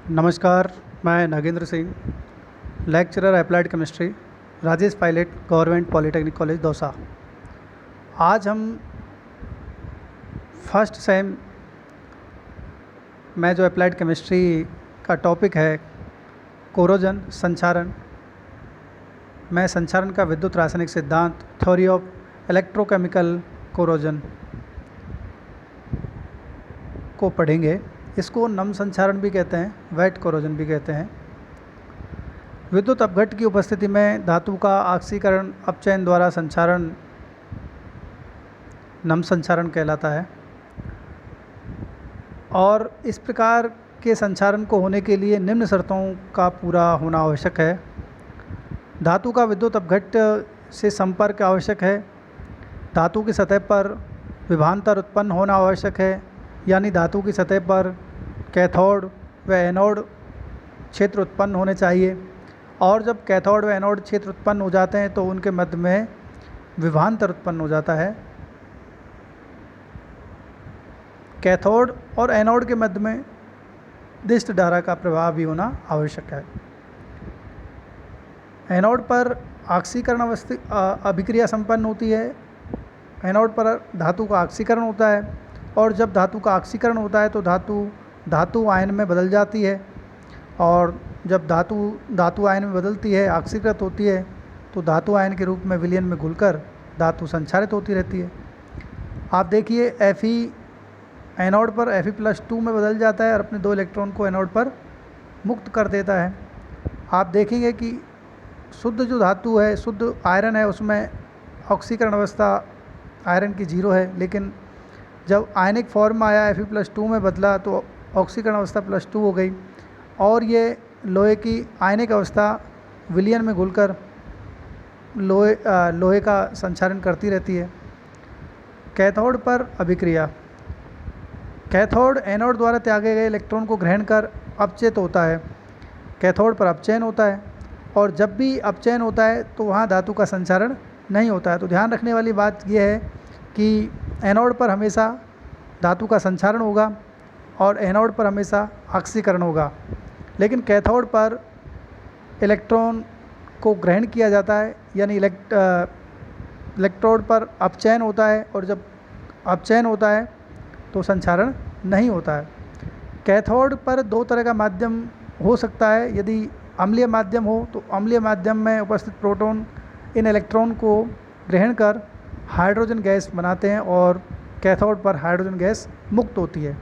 नमस्कार, मैं Nagendra Singh, lecturer applied chemistry, Rajesh Pilot government polytechnic college Dausa. आज हम फर्स्ट सेम में जो अप्लाइड केमिस्ट्री का टॉपिक है कोरोजन संचारण में संचारण का विद्युत रासायनिक सिद्धांत, थ्योरी ऑफ इलेक्ट्रोकेमिकल कोरोजन को पढ़ेंगे। इसको नम संचारण भी कहते हैं, वेट कोरोजन भी कहते हैं। विद्युत अपघट की उपस्थिति में धातु का ऑक्सीकरण अपचयन द्वारा संचारण नम संचारण कहलाता है। और इस प्रकार के संचारण को होने के लिए निम्न शर्तों का पूरा होना आवश्यक है। धातु का विद्युत अपघट से संपर्क आवश्यक है। धातु की सतह पर विभवांतर उत्पन्न होना आवश्यक है, यानी धातु की सतह पर कैथोड व एनोड क्षेत्र उत्पन्न होने चाहिए। और जब कैथोड व एनोड क्षेत्र उत्पन्न हो जाते हैं तो उनके मध्य में विभवांतर उत्पन्न हो जाता है। कैथोड और एनोड के मध्य में दिष्ट धारा का प्रभाव भी होना आवश्यक है। एनोड पर ऑक्सीकरण अभिक्रिया संपन्न होती है। एनोड पर धातु का ऑक्सीकरण होता है, और जब धातु का ऑक्सीकरण होता है तो धातु आयन में बदल जाती है। और जब धातु आयन में बदलती है, ऑक्सीकृत होती है, तो धातु आयन के रूप में विलयन में घुलकर धातु संचारित होती रहती है। आप देखिए Fe एनोड पर Fe+2 में बदल जाता है और अपने 2 इलेक्ट्रॉन को एनोड पर मुक्त कर देता है। आप देखेंगे कि शुद्ध जो धातु है, शुद्ध आयरन है, उसमें ऑक्सीकरण अवस्था आयरन की 0 है, लेकिन जब आयनिक फॉर्म आया Fe+2 में बदला तो ऑक्सीकरण अवस्था +2 हो गई। और ये लोहे की आयनिक अवस्था विलयन में घुलकर लोहे का संचारण करती रहती है। कैथोड पर अभिक्रिया। कैथोड एनोड द्वारा त्यागे गए इलेक्ट्रॉन को ग्रहण कर अपचयित होता है। कैथोड पर अपचयन होता है, और जब भी अपचयन होता है तो वहाँ धातु का संचारण नहीं होता है। तो ध्यान रखने वाली बात यह है कि एनोड पर हमेशा धातु का संचारण होगा और एनोड पर हमेशा ऑक्सीकरण होगा, लेकिन कैथोड पर इलेक्ट्रॉन को ग्रहण किया जाता है, यानी इलेक्ट्रोड पर अपचयन होता है, और जब अपचयन होता है तो संचारण नहीं होता है। कैथोड पर 2 तरह का माध्यम हो सकता है। यदि अम्लीय माध्यम हो तो अम्लीय माध्यम में उपस्थित प्रोटॉन इन इलेक्ट्रॉन को ग्रहण कर हाइड्रोजन गैस बनाते हैं और कैथोड पर हाइड्रोजन गैस मुक्त होती है।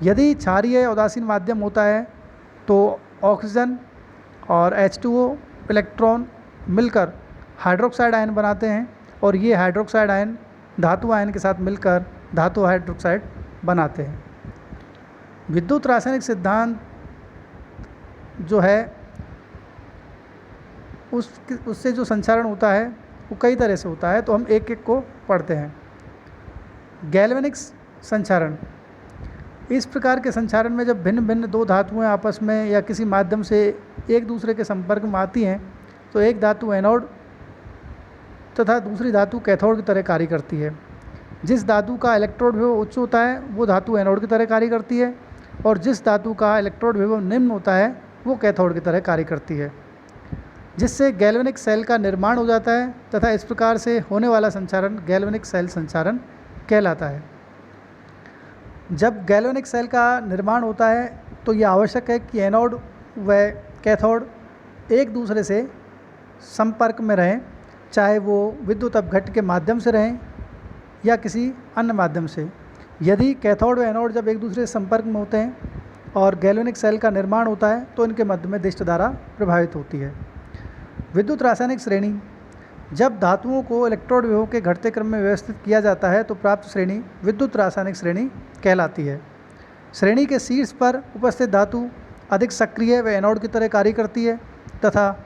यदि क्षारीय उदासीन माध्यम होता है तो ऑक्सीजन और H2O इलेक्ट्रॉन मिलकर हाइड्रोक्साइड आयन बनाते हैं, और ये हाइड्रोक्साइड आयन धातु आयन के साथ मिलकर धातु हाइड्रोक्साइड बनाते हैं। विद्युत रासायनिक सिद्धांत जो है उससे जो संचारण होता है वो कई तरह से होता है, तो हम एक एक को पढ़ते हैं। गैल्वेनिक संचारण। इस प्रकार के संचारण में जब भिन्न भिन्न 2 धातुएं आपस में या किसी माध्यम से एक दूसरे के संपर्क में आती हैं तो एक धातु एनोड तथा दूसरी धातु कैथोड की तरह कार्य करती है। जिस धातु का इलेक्ट्रोड विभव उच्च होता है वो धातु एनोड की तरह कार्य करती है, और जिस धातु का इलेक्ट्रोड विभव निम्न होता है वो कैथोड की तरह कार्य करती है, जिससे गैल्वेनिक सेल का निर्माण हो जाता है, तथा इस प्रकार से होने वाला संचारण गैल्वेनिक सेल संचारण कहलाता है। जब गैल्वेनिक सेल का निर्माण होता है तो ये आवश्यक है कि एनोड व कैथोड एक दूसरे से संपर्क में रहें, चाहे वो विद्युत अपघट के माध्यम से रहें या किसी अन्य माध्यम से। यदि कैथोड व एनोड जब एक दूसरे से संपर्क में होते हैं और गैल्वेनिक सेल का निर्माण होता है तो इनके मध्य में दिष्ट धारा प्रभावित होती है। विद्युत रासायनिक श्रेणी। जब धातुओं को इलेक्ट्रोड विभव के घटते क्रम में व्यवस्थित किया जाता है तो प्राप्त श्रेणी विद्युत रासायनिक श्रेणी कहलाती है। श्रेणी के शीर्ष पर उपस्थित धातु अधिक सक्रिय व एनोड की तरह कार्य करती है, तथा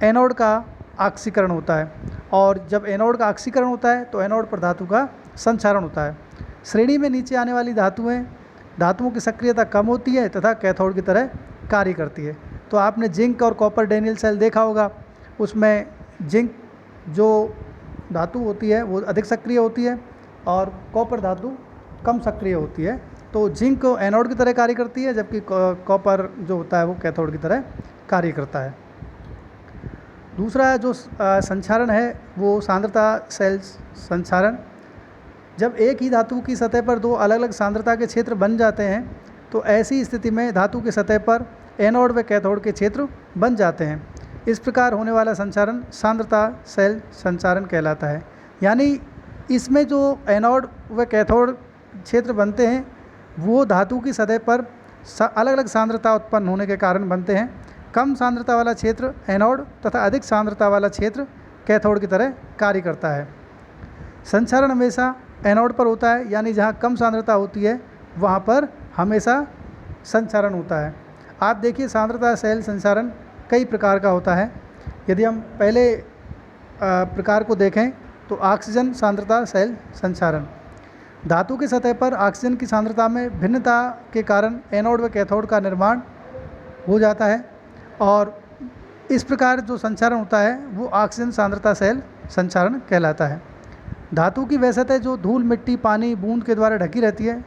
एनोड का ऑक्सीकरण होता है, और जब एनोड का ऑक्सीकरण होता है तो एनोड पर धातु का संचारण होता है। श्रेणी में नीचे आने वाली धातुओं की सक्रियता कम होती है तथा कैथोड की तरह कार्य करती है। तो आपने जिंक और कॉपर डैनियल सेल देखा होगा, उसमें जिंक जो धातु होती है वो अधिक सक्रिय होती है और कॉपर धातु कम सक्रिय होती है। तो जिंक एनोड की तरह कार्य करती है, जबकि कॉपर जो होता है वो कैथोड की तरह कार्य करता है। दूसरा जो संक्षारण है वो सांद्रता सेल संक्षारण। जब एक ही धातु की सतह पर दो अलग अलग सांद्रता के क्षेत्र बन जाते हैं तो ऐसी स्थिति में धातु की सतह पर एनोड व कैथोड के क्षेत्र बन जाते हैं। इस प्रकार होने वाला संचारण सांद्रता सेल संचारण कहलाता है। यानी इसमें जो एनोड व कैथोड क्षेत्र बनते हैं वो धातु की सतह पर अलग अलग सांद्रता उत्पन्न होने के कारण बनते हैं। कम सांद्रता वाला क्षेत्र एनोड तथा अधिक सांद्रता वाला क्षेत्र कैथोड की तरह कार्य करता है। संचारण हमेशा एनोड पर होता है, यानी जहाँ कम सांद्रता होती है वहाँ पर हमेशा संचारण होता है। आप देखिए सांद्रता सेल संचारण कई प्रकार का होता है। यदि हम पहले प्रकार को देखें तो ऑक्सीजन सांद्रता सेल संचारण। धातु की सतह पर ऑक्सीजन की सांद्रता में भिन्नता के कारण एनोड व कैथोड का निर्माण हो जाता है और इस प्रकार जो संचारण होता है वो ऑक्सीजन सांद्रता सेल संचारण कहलाता है। धातु की वह सतह जो धूल, मिट्टी, पानी, बूंद के द्वारा ढकी रहती है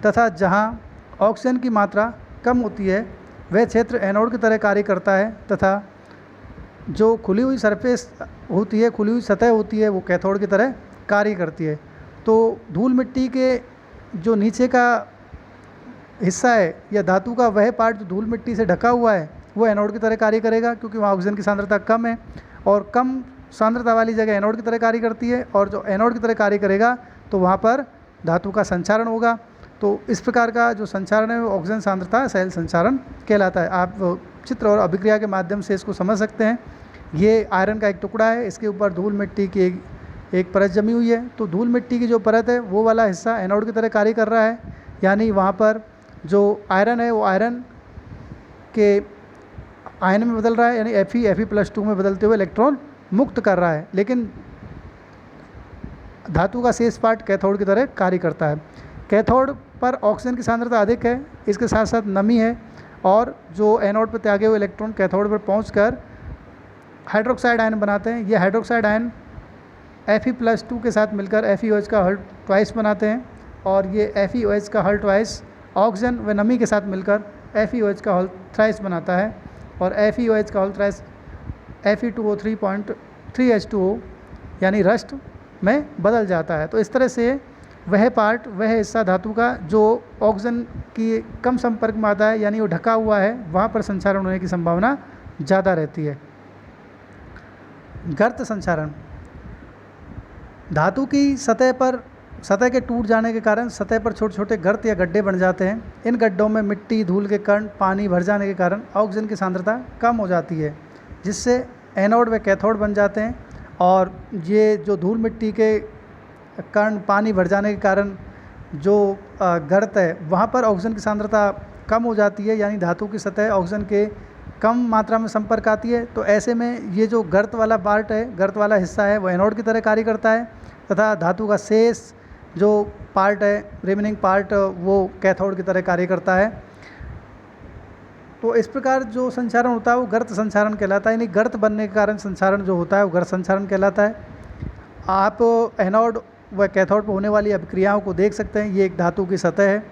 तथा जहाँ ऑक्सीजन की मात्रा कम होती है वह क्षेत्र एनोड की तरह कार्य करता है तथा जो खुली हुई सरफेस होती है, खुली हुई सतह होती है वो कैथोड की तरह कार्य करती है। तो धूल मिट्टी के जो नीचे का हिस्सा है या धातु का वह पार्ट जो धूल मिट्टी से ढका हुआ है वो एनोड की तरह कार्य करेगा, क्योंकि वहाँ ऑक्सीजन की सांद्रता कम है और कम सांद्रता वाली जगह एनोड की तरह कार्य करती है और जो एनोड की तरह कार्य करेगा तो वहाँ पर धातु का संचारण होगा। तो इस प्रकार का जो संचारण है वो ऑक्सीजन सांद्रता सेल संचारण कहलाता है। आप चित्र और अभिक्रिया के माध्यम से इसको समझ सकते हैं। ये आयरन का एक टुकड़ा है, इसके ऊपर धूल मिट्टी की एक परत जमी हुई है। तो धूल मिट्टी की जो परत है वो वाला हिस्सा एनोड की तरह कार्य कर रहा है, यानी वहाँ पर जो आयरन है वो आयरन के आयन में बदल रहा है, यानी Fe+2 में बदलते हुए इलेक्ट्रॉन मुक्त कर रहा है। लेकिन धातु का शेष पार्ट कैथोड की तरह कार्य करता है। कैथोड पर ऑक्सीजन की सांद्रता अधिक है, इसके साथ साथ नमी है और जो एनोड पर त्यागे हुए इलेक्ट्रॉन कैथोड पर पहुंचकर हाइड्रोक्साइड आयन बनाते हैं। ये हाइड्रोक्साइड आयन Fe+2 के साथ मिलकर FeOH का हल ट्वाइस बनाते हैं और ये FeOH का हल ट्वाइस ऑक्सीजन व नमी के साथ मिलकर FeOH का हल थ्राइस बनाता है और FeOH का हल थ्राइस Fe2O3.3H2O यानी रस्ट में बदल जाता है। तो इस तरह से वह पार्ट, वह हिस्सा धातु का जो ऑक्सीजन की कम संपर्क में आता है यानी वो ढका हुआ है, वहाँ पर संचारण होने की संभावना ज़्यादा रहती है। गर्त संचारण। धातु की सतह के टूट जाने के कारण सतह पर छोटे छोटे गर्त या गड्ढे बन जाते हैं। इन गड्ढों में मिट्टी, धूल के कण, पानी भर जाने के कारण ऑक्सीजन की सांद्रता कम हो जाती है, जिससे एनोड व कैथोड बन जाते हैं। और ये जो धूल मिट्टी के कण, पानी भर जाने के कारण जो गर्त है वहाँ पर ऑक्सीजन की सांद्रता कम हो जाती है, यानी धातु की सतह ऑक्सीजन के कम मात्रा में संपर्क आती है। तो ऐसे में ये जो गर्त वाला पार्ट है, गर्त वाला हिस्सा है वो एनोड की तरह कार्य करता है तथा धातु का शेष जो पार्ट है, रिमेनिंग पार्ट, वो कैथोड की तरह कार्य करता है। तो इस प्रकार जो संचारण होता है वो गर्त संचारण कहलाता है, यानी गर्त बनने के कारण संचारण जो होता है वो गर्त संचारण कहलाता है। आप एनोड व कैथोड पर होने वाली अभिक्रियाओं को देख सकते हैं। ये एक धातु की सतह है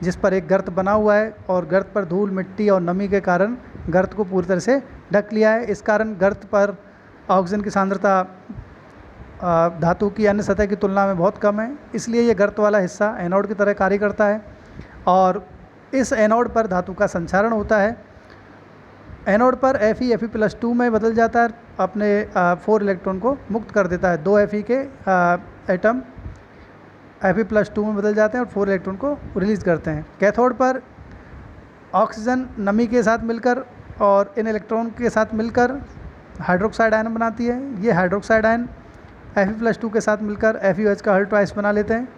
जिस पर एक गर्त बना हुआ है और गर्त पर धूल, मिट्टी और नमी के कारण गर्त को पूरी तरह से ढक लिया है। इस कारण गर्त पर ऑक्सीजन की सांद्रता धातु की अन्य सतह की तुलना में बहुत कम है, इसलिए ये गर्त वाला हिस्सा एनोड की तरह कार्य करता है और इस एनोड पर धातु का संचारण होता है। एनोड पर Fe+2 में बदल जाता है, अपने 4 इलेक्ट्रॉन को मुक्त कर देता है। 2 Fe के एटम Fe+2 में बदल जाते हैं और 4 इलेक्ट्रॉन को रिलीज़ करते हैं। कैथोड पर ऑक्सीजन नमी के साथ मिलकर और इन इलेक्ट्रॉन के साथ मिलकर हाइड्रोक्साइड आयन बनाती है। ये हाइड्रोक्साइड आयन Fe+2 के साथ मिलकर FeOH का हल ट्वाइस बना लेते हैं,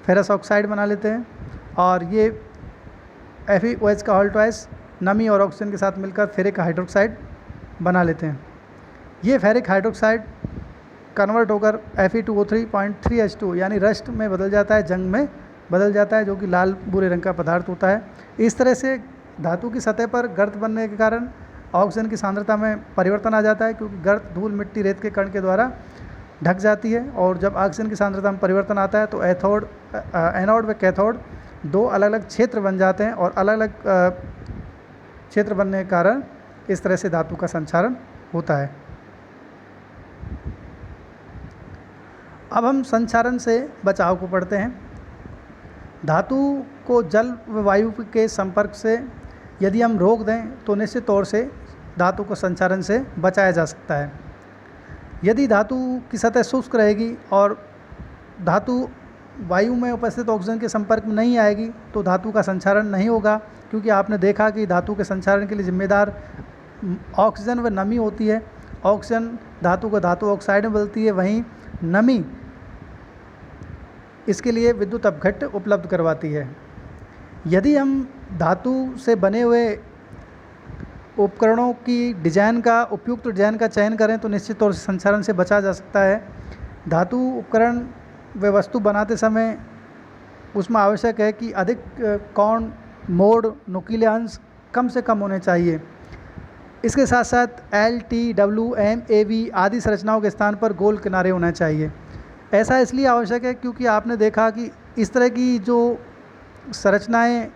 फेरस ऑक्साइड बना लेते हैं और ये FeOH का हल ट्वाइस नमी और ऑक्सीजन के साथ मिलकर फेरिक हाइड्रोक्साइड बना लेते हैं। ये फेरिक हाइड्रोक्साइड कन्वर्ट होकर Fe2O3.3H2 यानी रस्ट में बदल जाता है, जंग में बदल जाता है, जो कि लाल भूरे रंग का पदार्थ होता है। इस तरह से धातु की सतह पर गर्त बनने के कारण ऑक्सीजन की सांद्रता में परिवर्तन आ जाता है, क्योंकि गर्त धूल, मिट्टी, रेत के कण के द्वारा ढक जाती है और जब ऑक्सीजन की सांद्रता में परिवर्तन आता है तो एनोड व कैथोड दो अलग अलग क्षेत्र बन जाते हैं और अलग अलग क्षेत्र बनने के कारण इस तरह से धातु का संचारण होता है। अब हम संचारण से बचाव को पढ़ते हैं। धातु को जल व वायु के संपर्क से यदि हम रोक दें तो निश्चित तौर से धातु को संचारण से बचाया जा सकता है। यदि धातु की सतह शुष्क रहेगी और धातु वायु में उपस्थित ऑक्सीजन के संपर्क में नहीं आएगी तो धातु का संचारण नहीं होगा, क्योंकि आपने देखा कि धातु के संचारण के लिए जिम्मेदार ऑक्सीजन व नमी होती है। ऑक्सीजन धातु को धातु ऑक्साइड में बदलती है, वहीं नमी इसके लिए विद्युत अपघट्ट उपलब्ध करवाती है। यदि हम धातु से बने हुए उपकरणों की डिजाइन का उपयुक्त डिजाइन का चयन करें तो निश्चित तौर से संचारण से बचा जा सकता है। धातु उपकरण व वस्तु बनाते समय उसमें आवश्यक है कि अधिक कोण, मोड़, नुकीले अंश कम से कम होने चाहिए। इसके साथ साथ L, T, W, M, AB आदि संरचनाओं के स्थान पर गोल किनारे होना चाहिए। ऐसा इसलिए आवश्यक है क्योंकि आपने देखा कि इस तरह की जो संरचनाएं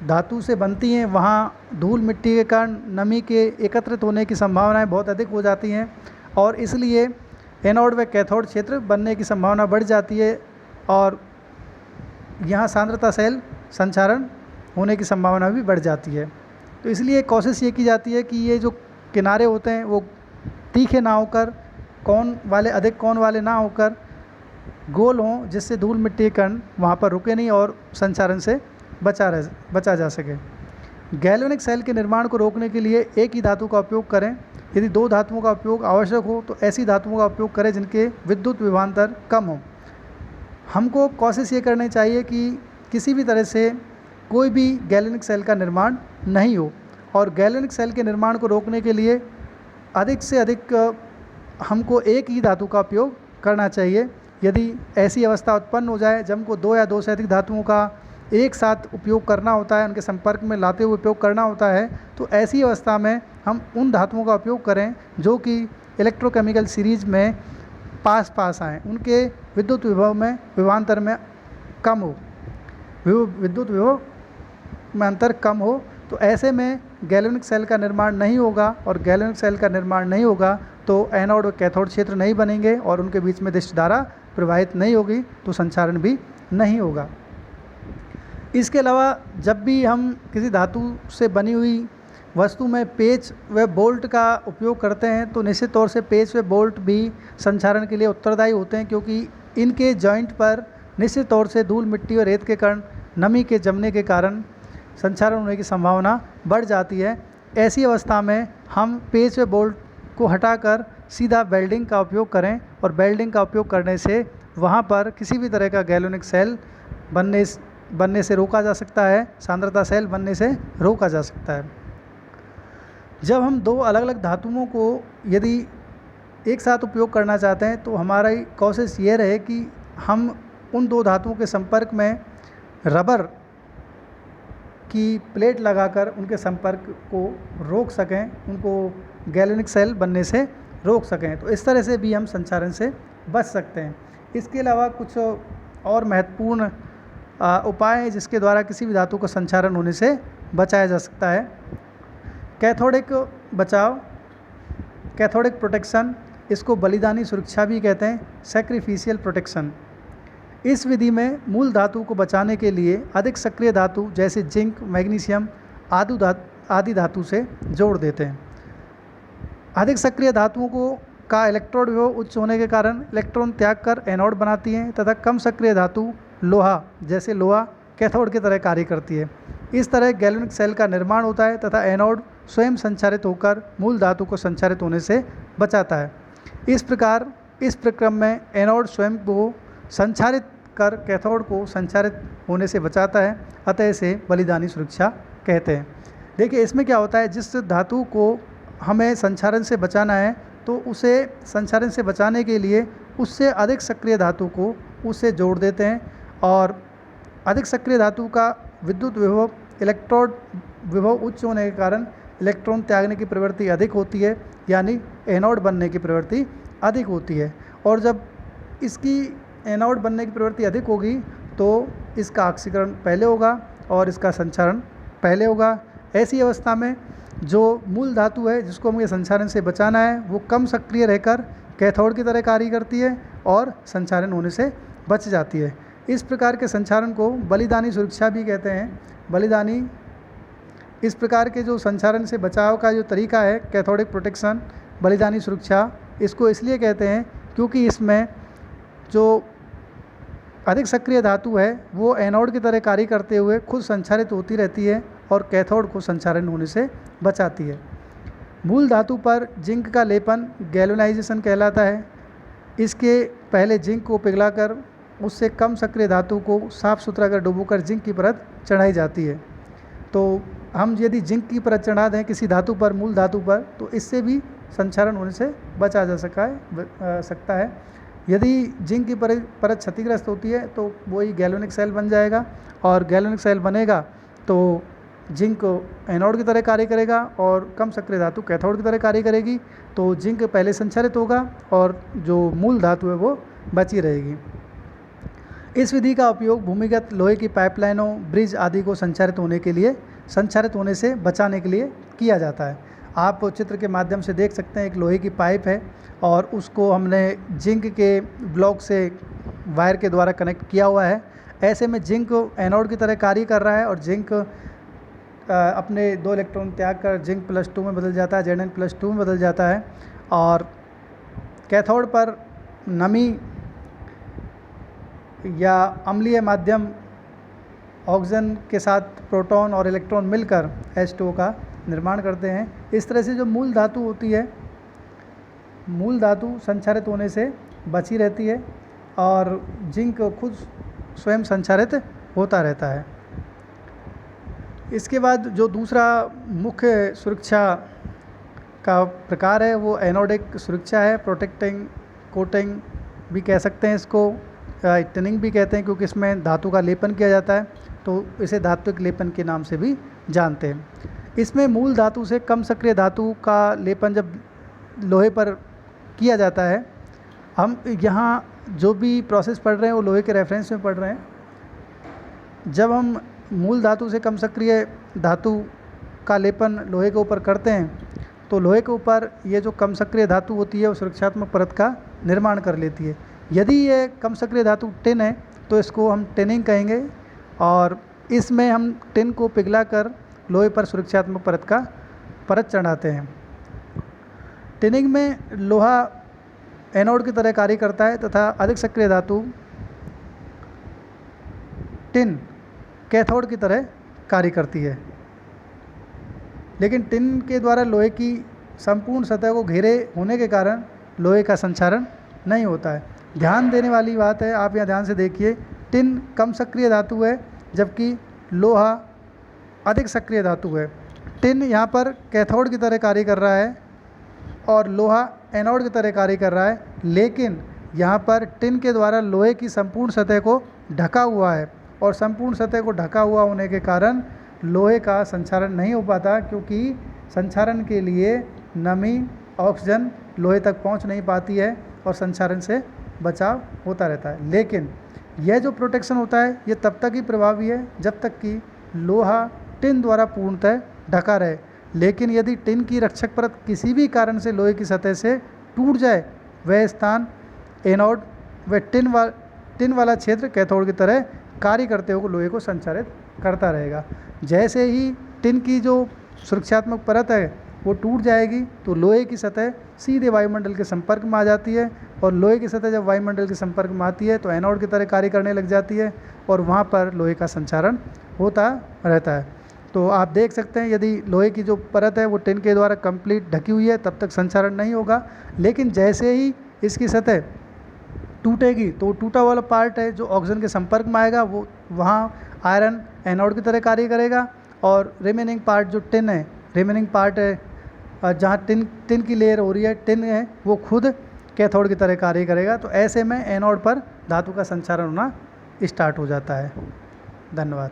धातु से बनती हैं वहाँ धूल मिट्टी के कारण नमी के एकत्रित होने की संभावनाएं बहुत अधिक हो जाती हैं और इसलिए एनोड व कैथोड क्षेत्र बनने की संभावना बढ़ जाती है और यहाँ सांद्रता सेल संचारण होने की संभावना भी बढ़ जाती है। तो इसलिए कोशिश ये की जाती है कि ये जो किनारे होते हैं वो तीखे ना होकर अधिक कोण वाले ना होकर गोल हों, जिससे धूल मिट्टी के कण वहाँ पर रुके नहीं और संचारण से बचा जा सके। गैल्वेनिक सेल के निर्माण को रोकने के लिए एक ही धातु का उपयोग करें। यदि दो धातुओं का उपयोग आवश्यक हो तो ऐसी धातुओं का उपयोग करें जिनके विद्युत विभवांतर कम हो। हमको कोशिश ये करनी चाहिए कि किसी भी तरह से कोई भी गैल्वेनिक सेल का निर्माण नहीं हो और गैल्वेनिक सेल के निर्माण को रोकने के लिए अधिक से अधिक हमको एक ही धातु का उपयोग करना चाहिए। यदि ऐसी अवस्था उत्पन्न हो जाए जब हमको दो या दो से अधिक धातुओं का एक साथ उपयोग करना होता है, उनके संपर्क में लाते हुए उपयोग करना होता है, तो ऐसी अवस्था में हम उन धातुओं का उपयोग करें जो कि इलेक्ट्रोकेमिकल सीरीज में पास आएँ, उनके विद्युत विभव में विभवांतर में कम हो, विद्युत विभव में अंतर कम हो। तो ऐसे में गैल्वेनिक सेल का निर्माण नहीं होगा और गैल्वेनिक सेल का निर्माण नहीं होगा तो एनोड और कैथोड क्षेत्र नहीं बनेंगे और उनके बीच में दिष्ट धारा प्रवाहित नहीं होगी, तो संचारण भी नहीं होगा। इसके अलावा जब भी हम किसी धातु से बनी हुई वस्तु में पेच व बोल्ट का उपयोग करते हैं तो निश्चित तौर से पेच व बोल्ट भी संचारण के लिए उत्तरदायी होते हैं, क्योंकि इनके जॉइंट पर निश्चित तौर से धूल मिट्टी और रेत के कण नमी के जमने के कारण संचारण होने की संभावना बढ़ जाती है। ऐसी अवस्था में हम पेच व बोल्ट को हटाकर सीधा वेल्डिंग का उपयोग करें और वेल्डिंग का उपयोग करने से वहाँ पर किसी भी तरह का गैल्वेनिक सेल बनने से रोका जा सकता है, सांद्रता सेल बनने से रोका जा सकता है। जब हम दो अलग अलग धातुओं को यदि एक साथ उपयोग करना चाहते हैं तो हमारी कोशिश ये रहे कि हम उन दो धातुओं के संपर्क में रबर की प्लेट लगाकर उनके संपर्क को रोक सकें, उनको गैल्वेनिक सेल बनने से रोक सकें। तो इस तरह से भी हम संचारण से बच सकते हैं। इसके अलावा कुछ और महत्वपूर्ण उपाय हैं जिसके द्वारा किसी भी धातु को संचारण होने से बचाया जा सकता है। कैथोडिक बचाव, कैथोडिक प्रोटेक्शन, इसको बलिदानी सुरक्षा भी कहते हैं, सैक्रिफिशियल प्रोटेक्शन। इस विधि में मूल धातु को बचाने के लिए अधिक सक्रिय धातु जैसे जिंक, मैग्नीशियम आदि धातु से जोड़ देते हैं। अधिक सक्रिय धातुओं का इलेक्ट्रोड विभव उच्च होने के कारण इलेक्ट्रॉन त्याग कर एनोड बनाती हैं तथा कम सक्रिय धातु लोहा जैसे लोहा कैथोड की तरह कार्य करती है। इस तरह गैल्वेनिक सेल का निर्माण होता है तथा एनोड स्वयं संचारित होकर मूल धातु को संचारित होने से बचाता है। इस प्रक्रम में एनोड स्वयं को संचारित कर कैथोड को संचारित होने से बचाता है, अतः इसे बलिदानी सुरक्षा कहते हैं। देखिए इसमें क्या होता है, जिस धातु को हमें संचारण से बचाना है तो उसे संचारण से बचाने के लिए उससे अधिक सक्रिय धातु को उससे जोड़ देते हैं और अधिक सक्रिय धातु का विद्युत विभव, इलेक्ट्रोड विभव उच्च होने के कारण इलेक्ट्रॉन त्यागने की प्रवृत्ति अधिक होती है, यानी एनोड बनने की प्रवृत्ति अधिक होती है। और जब इसकी एनोड बनने की प्रवृत्ति अधिक होगी तो इसका ऑक्सीकरण पहले होगा और इसका संचारण पहले होगा। ऐसी अवस्था में जो मूल धातु है जिसको हमें संचारण से बचाना है वो कम सक्रिय रहकर कैथोड की तरह कार्य करती है और संचारण होने से बच जाती है। इस प्रकार के संचारण को बलिदानी सुरक्षा भी कहते हैं। बलिदानी इस प्रकार के जो संचारण से बचाव का जो तरीका है कैथोडिक प्रोटेक्शन, बलिदानी सुरक्षा, इसको इसलिए कहते हैं क्योंकि इसमें जो अधिक सक्रिय धातु है वो एनोड की तरह कार्य करते हुए खुद संचारित होती रहती है और कैथोड को संचारण होने से बचाती है। मूल धातु पर जिंक का लेपन गैल्वेनाइजेशन कहलाता है। इसके पहले जिंक को पिघलाकर उससे कम सक्रिय धातु को साफ सुथरा कर डुबोकर जिंक की परत चढ़ाई जाती है। तो हम यदि जिंक की परत चढ़ा दें किसी धातु पर, मूल धातु पर, तो इससे भी संचारण होने से बचा जा सकता है। यदि जिंक की परत क्षतिग्रस्त होती है तो वही गैल्वेनिक सेल बन जाएगा और गैल्वेनिक सेल बनेगा तो जिंक एनोड की तरह कार्य करेगा और कम सक्रिय धातु कैथोड की तरह कार्य करेगी। तो जिंक पहले संचारित होगा और जो मूल धातु है वो बची रहेगी। इस विधि का उपयोग भूमिगत लोहे की पाइपलाइनों, ब्रिज आदि को संचारित होने से बचाने के लिए किया जाता है। आप चित्र के माध्यम से देख सकते हैं एक लोहे की पाइप है और उसको हमने जिंक के ब्लॉक से वायर के द्वारा कनेक्ट किया हुआ है। ऐसे में जिंक एनोड की तरह कार्य कर रहा है और जिंक अपने 2 इलेक्ट्रॉन त्याग कर जिंक +2 में बदल जाता है, Zn+2 में बदल जाता है और कैथोड पर नमी या अम्लीय माध्यम ऑक्सीजन के साथ प्रोटॉन और इलेक्ट्रॉन मिलकर H2O का निर्माण करते हैं। इस तरह से जो मूल धातु होती है, मूल धातु संचारित होने से बची रहती है और जिंक खुद स्वयं संचारित होता रहता है। इसके बाद जो दूसरा मुख्य सुरक्षा का प्रकार है वो एनोडिक सुरक्षा है। प्रोटेक्टिंग, कोटिंग भी कह सकते हैं इसको, टिनिंग भी कहते हैं क्योंकि इसमें धातु का लेपन किया जाता है, तो इसे धात्विक लेपन के नाम से भी जानते हैं। इसमें मूल धातु से कम सक्रिय धातु का लेपन जब लोहे पर किया जाता है, हम यहाँ जो भी प्रोसेस पढ़ रहे हैं वो लोहे के रेफरेंस में पढ़ रहे हैं। जब हम मूल धातु से कम सक्रिय धातु का लेपन लोहे के ऊपर करते हैं तो लोहे के ऊपर ये जो कम सक्रिय धातु होती है वो सुरक्षात्मक परत का निर्माण कर लेती है। यदि ये कम सक्रिय धातु टिन है तो इसको हम टिनिंग कहेंगे और इसमें हम टिन को पिघलाकर लोहे पर सुरक्षात्मक परत चढ़ाते हैं। टिनिंग में लोहा एनोड की तरह कार्य करता है तथा अधिक सक्रिय धातु टिन कैथोड की तरह कार्य करती है। लेकिन टिन के द्वारा लोहे की संपूर्ण सतह को घेरे होने के कारण लोहे का संचारण नहीं होता है। ध्यान देने वाली बात है, आप यहाँ ध्यान से देखिए, टिन कम सक्रिय धातु है जबकि लोहा अधिक सक्रिय धातु है। टिन यहाँ पर कैथोड की तरह कार्य कर रहा है और लोहा एनोड की तरह कार्य कर रहा है, लेकिन यहाँ पर टिन के द्वारा लोहे की संपूर्ण सतह को ढका हुआ है और संपूर्ण सतह को ढका हुआ होने के कारण लोहे का संचारण नहीं हो पाता क्योंकि संचारण के लिए नमी, ऑक्सीजन लोहे तक पहुँच नहीं पाती है और संचारण से बचाव होता रहता है। लेकिन यह जो प्रोटेक्शन होता है ये तब तक ही प्रभावी है जब तक कि लोहा टिन द्वारा पूर्णतः ढका रहे। लेकिन यदि टिन की रक्षक परत किसी भी कारण से लोहे की सतह से टूट जाए, वह स्थान एनोड व टिन वाला क्षेत्र कैथोड की तरह कार्य करते हुए लोहे को संचारित करता रहेगा। जैसे ही टिन की जो सुरक्षात्मक परत है वो टूट जाएगी तो लोहे की सतह सीधे वायुमंडल के संपर्क में आ जाती है और लोहे की सतह जब वायुमंडल के संपर्क में आती है तो एनोड की तरह कार्य करने लग जाती है और वहाँ पर लोहे का संचारण होता रहता है। तो आप देख सकते हैं यदि लोहे की जो परत है वो टिन के द्वारा कंप्लीट ढकी हुई है तब तक संचारण नहीं होगा, लेकिन जैसे ही इसकी सतह टूटेगी तो टूटा वाला पार्ट है जो ऑक्सीजन के संपर्क में आएगा वो वहाँ आयरन एनोड की तरह कार्य करेगा और रिमेनिंग पार्ट जो टिन है, रिमेनिंग पार्ट है जहाँ टिन की लेयर हो रही है, टिन है, वो खुद कैथोड की तरह कार्य करेगा। तो ऐसे में एनोड पर धातु का संचारण होना स्टार्ट हो जाता है। धन्यवाद।